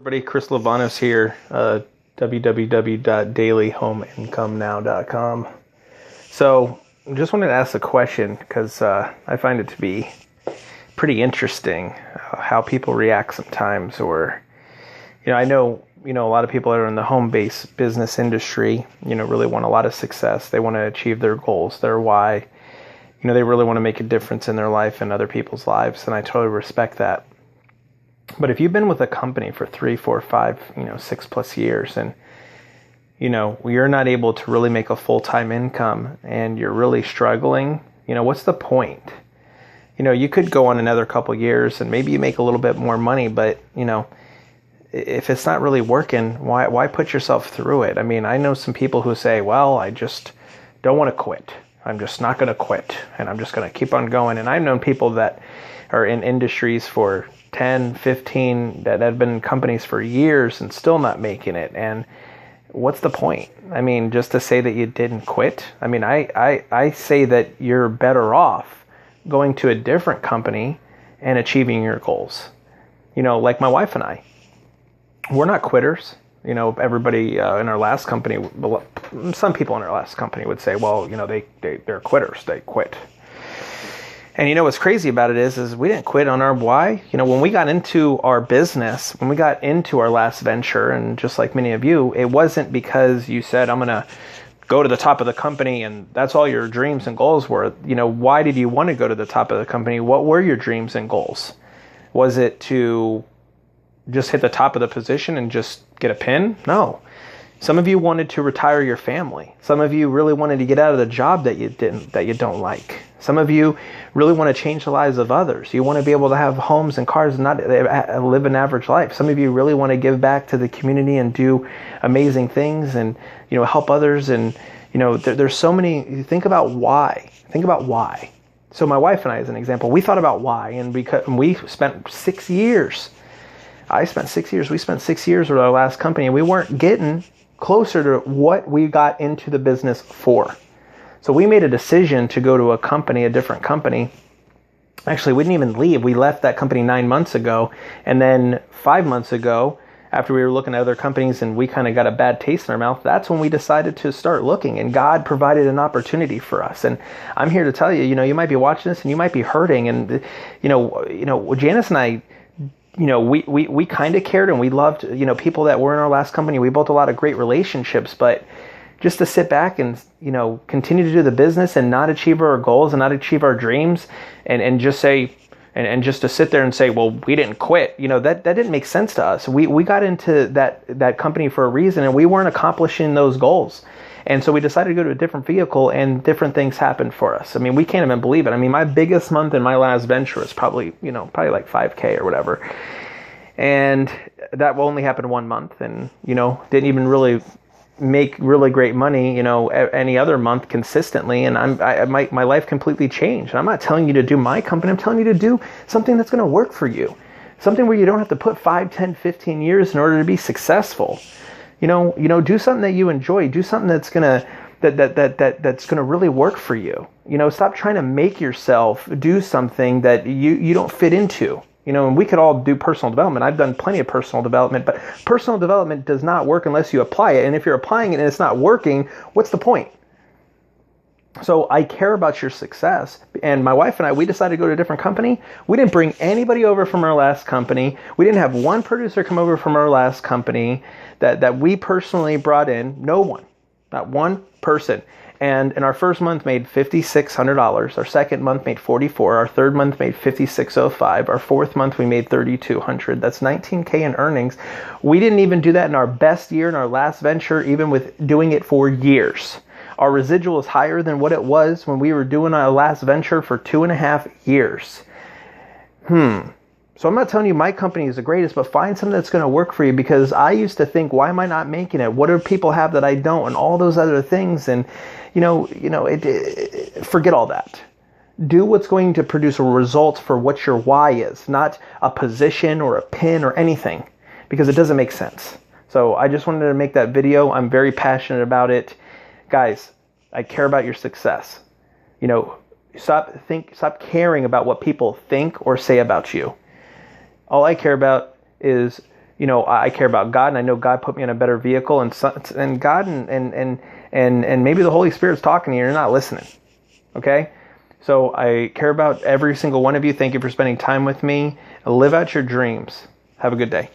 Everybody, Chris Lavanos here, www.dailyhomeincomenow.com. So, just wanted to ask a question because I find it to be pretty interesting how people react sometimes. Or, I know, a lot of people that are in the home-based business industry, really want a lot of success. They want to achieve their goals, their why. They really want to make a difference in their life and other people's lives, and I totally respect that. But if you've been with a company for 3, 4, 5, 6+ years and, you're not able to really make a full-time income and you're really struggling, what's the point? You could go on another couple years and maybe you make a little bit more money, but, if it's not really working, why put yourself through it? I mean, I know some people who say, well, I just don't want to quit. I'm just not going to quit and I'm just going to keep on going. And I've known people that are in industries for 10, 15, that have been in companies for years and still not making it. And what's the point? I mean, just to say that you didn't quit. I mean, I say that you're better off going to a different company and achieving your goals. Like my wife and I, we're not quitters. Everybody in our last company, some people in our last company would say, well, they're quitters. They quit. And what's crazy about it is we didn't quit on our why. When we got into our business, when we got into our last venture, and just like many of you, it wasn't because you said, I'm going to go to the top of the company and that's all your dreams and goals were. Why did you want to go to the top of the company? What were your dreams and goals? Was it to just hit the top of the position and just get a pin? No. Some of you wanted to retire your family. Some of you really wanted to get out of the job that you don't like. Some of you really want to change the lives of others. You want to be able to have homes and cars and not live an average life. Some of you really want to give back to the community and do amazing things and, help others. And, there's so many. Think about why. Think about why. So my wife and I, as an example, we thought about why, and we spent 6 years. I spent 6 years. We spent 6 years with our last company, and we weren't getting closer to what we got into the business for. So we made a decision to go to a different company. Actually, we didn't even leave. We left that company 9 months ago. And then 5 months ago, after we were looking at other companies and we kind of got a bad taste in our mouth, that's when we decided to start looking. And God provided an opportunity for us. And I'm here to tell you, you might be watching this and you might be hurting. And, Janice and I, we kind of cared and we loved, people that were in our last company. We built a lot of great relationships, but just to sit back and, continue to do the business and not achieve our goals and not achieve our dreams and just say, and just to sit there and say, well, we didn't quit, that didn't make sense to us. We got into that company for a reason and we weren't accomplishing those goals. And so we decided to go to a different vehicle and different things happened for us. I mean, we can't even believe it. I mean, my biggest month in my last venture was probably like 5K or whatever. And that will only happen 1 month and, didn't even really make really great money, any other month consistently. And my life completely changed. And I'm not telling you to do my company. I'm telling you to do something that's going to work for you. Something where you don't have to put 5, 10, 15 years in order to be successful. Do something that you enjoy. Do something that's gonna that's gonna really work for you. Stop trying to make yourself do something that you don't fit into. And we could all do personal development. I've done plenty of personal development, but personal development does not work unless you apply it. And if you're applying it and it's not working, what's the point? So I care about your success. And my wife and I, we decided to go to a different company. We didn't bring anybody over from our last company. We didn't have one producer come over from our last company that we personally brought in. No one, not one person. And in our first month made $5,600. Our second month made $44. Our third month made $5,605. Our fourth month we made $3,200. That's $19K in earnings. We didn't even do that in our best year in our last venture, even with doing it for years. Our residual is higher than what it was when we were doing our last venture for 2.5 years. So I'm not telling you my company is the greatest, but find something that's going to work for you, because I used to think, why am I not making it? What do people have that I don't? And all those other things. And, forget all that. Do what's going to produce a result for what your why is, not a position or a pin or anything, because it doesn't make sense. So I just wanted to make that video. I'm very passionate about it. Guys, I care about your success. Stop caring about what people think or say about you. All I care about is I care about God, and I know God put me in a better vehicle, and God and maybe the Holy Spirit's talking to you, and you're not listening. Okay? So I care about every single one of you. Thank you for spending time with me. Live out your dreams. Have a good day.